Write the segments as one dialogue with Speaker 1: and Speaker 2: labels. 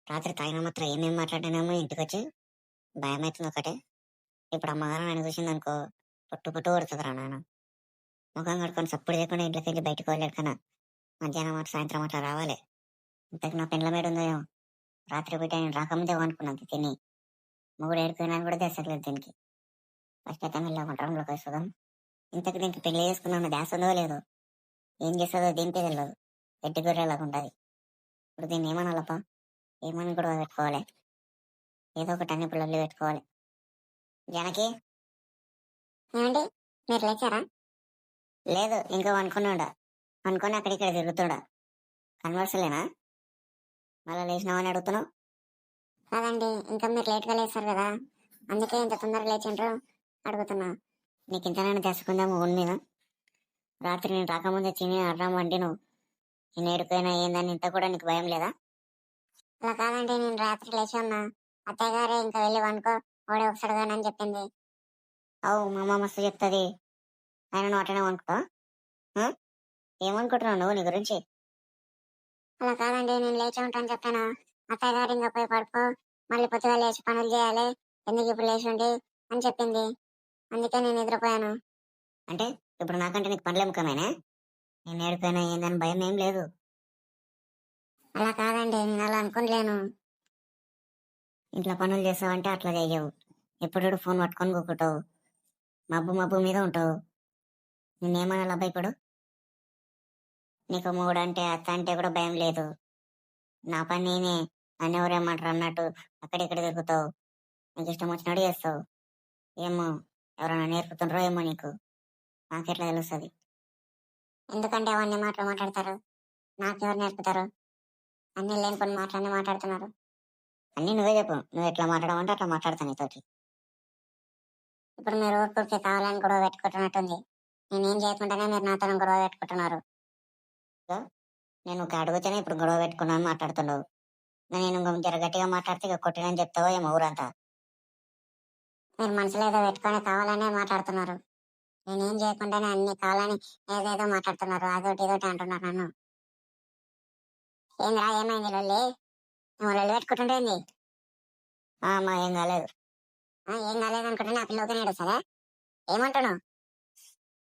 Speaker 1: రాత్రి తాగిన మాత్రం ఏమేమి మాట్లాడినామో ఇంటికొచ్చి భయమవుతుంది ఒకటే. ఇప్పుడు అమ్మగారు నన్ను చూసిందనుకో పొట్టు పొట్టు కొడుతుందిరా నాన్న. ముఖం కడుకొని సప్పుడు చేయకుండా ఇంట్లోకి వెళ్ళి బయటకు వెళ్ళాడు కన్నా మధ్యాహ్నం అట్లా సాయంత్రం అట్లా రావాలి. ఇంతకు నా పెండ్ల మీద ఉందో రాత్రి బిడ్డ నేను రాకముందే అనుకున్నది తిని మొగుడు ఏడుకున్నాను కూడా తెసట్లేదు దీనికి. ఫస్ట్ అయితే మెల్ల వంటరంలోకి వస్తుందాం. ఇంతకు దీనికి పెళ్లి చేసుకున్న ధ్యాస ఉందో లేదో, ఏం చేస్తుందో దీనికే తెలియదు. ఎట్టి గొర్రెలాగా ఉంటుంది. ఇప్పుడు దీన్ని ఏమనాలప్ప, ఏమని కూడా పెట్టుకోవాలి, ఏదో ఒకటి అన్ని పిల్లలు పెట్టుకోవాలి. జనకి
Speaker 2: ఏమండి మీరు లేచారా?
Speaker 1: లేదు, ఇంకా అనుకున్నాడా, అనుకొని అక్కడిక్కడ తిరుగుతాడా. కన్వర్సలేనా మళ్ళీ లేచినావని అడుగుతున్నావు?
Speaker 2: కాదండి, ఇంకా మీరు లేట్గా లేచారు కదా, అందుకే ఇంత తొందరగా లేచిండ్రు అడుగుతున్నా.
Speaker 1: నీకు ఇంతనైనా తెలుసుకుందా మొగుడి మీద? రాత్రి నేను రాకముందే తిని అడ్డం వండి నువ్వు నేను ఏడుకైనా ఏందని ఇంత కూడా నీకు భయం లేదా?
Speaker 2: అలా కాదండి, నేను రాత్రి లేచి ఉన్నా. అత్తయ్య గారే ఇంకా వెళ్ళి వనుకో ఓడే ఒకసారి అని చెప్పింది.
Speaker 1: అవు మా అమ్మ మస్తు చెప్తుంది, ఆయన నువ్వు అట్టనే అనుకుంటావు. ఏమనుకుంటున్నావు నువ్వు నీ గురించి?
Speaker 2: అలా కాదండి, నేను లేచి ఉంటాను చెప్పాను. అత్తయ్య గారు ఇంకా పోయి పడుకో, మళ్ళీ పొద్దుగా లేచి పనులు చేయాలి, ఎందుకు ఇప్పుడు లేచి ఉండి అని చెప్పింది. అందుకే నేను నిద్రపోయాను.
Speaker 1: అంటే ఇప్పుడు నాకంటే నీకు పనులు ముఖ్యమేనా? నేను ఏడుకైనా ఏందని భయం ఏం లేదు.
Speaker 2: అలా కాదండి, నేను అలా అనుకోలేను.
Speaker 1: ఇంట్లో పనులు చేసావంటే అట్లా చేయవు. ఎప్పుడు ఫోన్ పట్టుకొని కూకుంటావు, మబ్బు మబ్బు మీద ఉంటావు. నేనేమన్నా ఇప్పుడు? నీకు మూడు అంటే అత్త అంటే కూడా భయం లేదు. నా పని నేనే, నన్ను ఎవరేమంటారు అన్నట్టు అక్కడిక్కడ తిరుగుతావు, నీకు ఇష్టం వచ్చినట్టు చేస్తావు. ఏమో ఎవరైనా నేర్పుతుండ్రో ఏమో నీకు, నాకెట్లా తెలుస్తుంది?
Speaker 2: ఎందుకంటే అవన్నీ మాటలు మాట్లాడతారు, నాకెవరు నేర్పుతారు? అన్ని లేని కొన్ని మాటలన్నీ మాట్లాడుతున్నారు.
Speaker 1: అన్నీ నువ్వే చెప్పు, నువ్వు ఎట్లా మాట్లాడమంటే అట్లా మాట్లాడతాను నీతోటి.
Speaker 2: ఇప్పుడు మీరు ఊరికి కావాలని గొడవ పెట్టుకుంటున్నట్టుంది. నేనేం చేయకుండానే మీరు నాతో గొడవ పెట్టుకుంటున్నారు.
Speaker 1: నేను ఒక అడుగుతేనే ఇప్పుడు గొడవ పెట్టుకున్నాను మాట్లాడుతున్నావు. నేను జర గట్టిగా మాట్లాడితే ఇక కొట్టినని చెప్తావో ఏమో ఊరంతా.
Speaker 2: మీరు మనసులో ఏదో పెట్టుకొని కావాలనే మాట్లాడుతున్నారు. నేనేం చేయకుండానే అన్ని కావాలని ఏదేదో మాట్లాడుతున్నారు, అదొకటి ఇదొకటి అంటున్నారు నన్ను. ఏంద్రా ఏమైంది లొల్లి? నువ్వు లొల్లి పెట్టుకుంటుంటేంది?
Speaker 1: అమ్మా ఏం కాలేదు.
Speaker 2: ఏం కాలేదు అనుకుంటే నా పిల్లకి నేడు సరే ఏమంటున్నావు?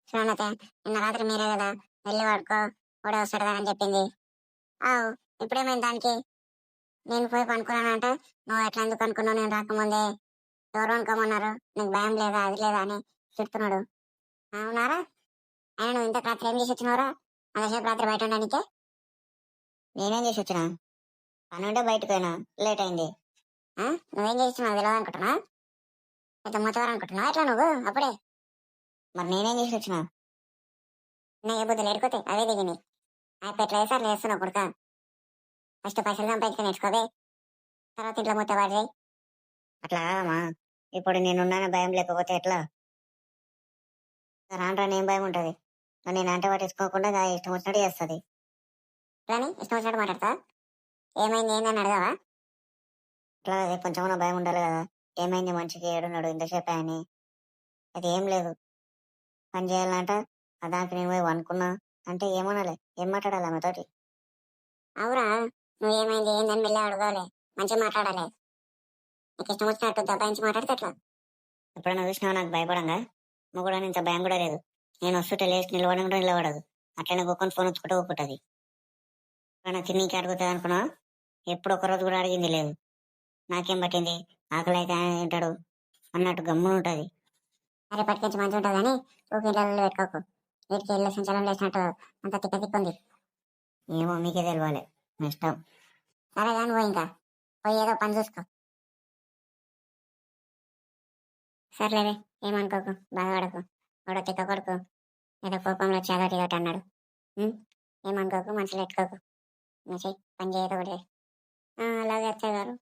Speaker 2: చూడతే నిన్న రాత్రి మీరే కదా వెళ్ళి వాడుకో కూడా వస్తాడు కదా అని చెప్పింది. అవు ఇప్పుడేమైంది దానికి? నేను పోయి పనుకున్నానంటే నువ్వు ఎట్లా ఎందుకు అనుకున్నావు నేను రాకముందే? ఎవరు అనుకోమన్నారు? నీకు భయం లేదా అది లేదా అని చెప్తున్నాడు. అవునారా? ఆయన నువ్వు ఇంత రాత్రి ఏం చేసి వచ్చినావురా? అంతసేపు రాత్రి బయట ఉండడానికే?
Speaker 1: నేనేం చేసి వచ్చినా? పని ఉంటే బయటకు పోయినా, లేట్ అయింది.
Speaker 2: నువ్వేం చేస్తున్నావు తెలియదు అనుకుంటున్నా? అయితే మొత్తవారు అనుకుంటున్నావు ఎట్లా నువ్వు అప్పుడే?
Speaker 1: మరి నేనేం చేసి వచ్చినా?
Speaker 2: ఏ బుద్ధి లేడుకోతే అవే దిగినాయి. ఆయన ఎట్లా వేసారు వేస్తున్నావు కొడుక. ఫస్ట్ పైసలు సంపాదించుకొని నేర్చుకోవే, తర్వాత ఇంట్లో మొత్తం వాడి.
Speaker 1: అట్లా కాదమ్మా, ఇప్పుడు నేనున్నాను భయం లేకపోతే ఎట్లా? రాను రాని ఏం భయం ఉంటుంది? నేను అంటే పట్టించుకోకుండా ఇష్టం వచ్చినట్టు చేస్తుంది.
Speaker 2: ఇట్లాని ఇష్టం వచ్చినట్టు మాట్లాడతా? ఏమైంది ఏందని అడగావా?
Speaker 1: అట్లా అదే కొంచెం భయం ఉండాలి కదా. ఏమైంది మనిషికి ఏడున్నాడు ఇంతసేపు అని? అది ఏం లేదు. పని చేయాలంట దానికి నేను పోయి అనుకున్నా అంటే ఏమనాలి, ఏం మాట్లాడాలి ఆమెతోటి?
Speaker 2: అవురా, నువ్వేమైంది ఏందని మెల్ల అడగాలి, మంచిగా మాట్లాడాలి. నీకు ఇష్టం వచ్చినట్టు దబాయించి మాట్లాడితే ఎట్లా?
Speaker 1: ఎప్పుడైనా చూసినావా నాకు భయపడంగా? నువ్వు కూడా ఇంత భయం కూడా లేదు. నేను వస్తుంటే లేచి నిలబడి కూడా నిలబడదు, అట్లనే కూకొని ఫోన్ వచ్చుకుంటూ ఊపుకుంటుంది. ఎప్పుడైనా తిన్నీకి అడుగుతుంది అనుకున్నా? ఎప్పుడు ఒకరోజు కూడా అడిగింది లేదు. నాకేం పట్టింది, ఆకలి అయితే ఆయన తింటాడు అన్నట్టు గమ్మున ఉంటుంది.
Speaker 2: అరే పట్టుకొచ్చి మంచిగా ఉంటుంది కానీ ఊకి ఇళ్ళలో పెట్టుకోకు. వీటికి ఇళ్ళ సంచలనం లేచినట్టు అంత తిక్క తిక్కుంది.
Speaker 1: ఏమో మీకే తెలియాలి, మీ ఇష్టం.
Speaker 2: సరే కానీ పోయి ఇంకా పోయి ఏదో పని చూసుకో. సర్లేవే ఏమనుకోకు, బాధపడకు. వాడు తిక్క కొడుకు ఏదో కోపంలో చేదోటి ఇదోటి అన్నాడు. ఏమనుకోకు, మనసులో ఎట్టుకోకు. మంచి పని చేయదు ఒకటి. అలాగే అత్తయ్య గారు.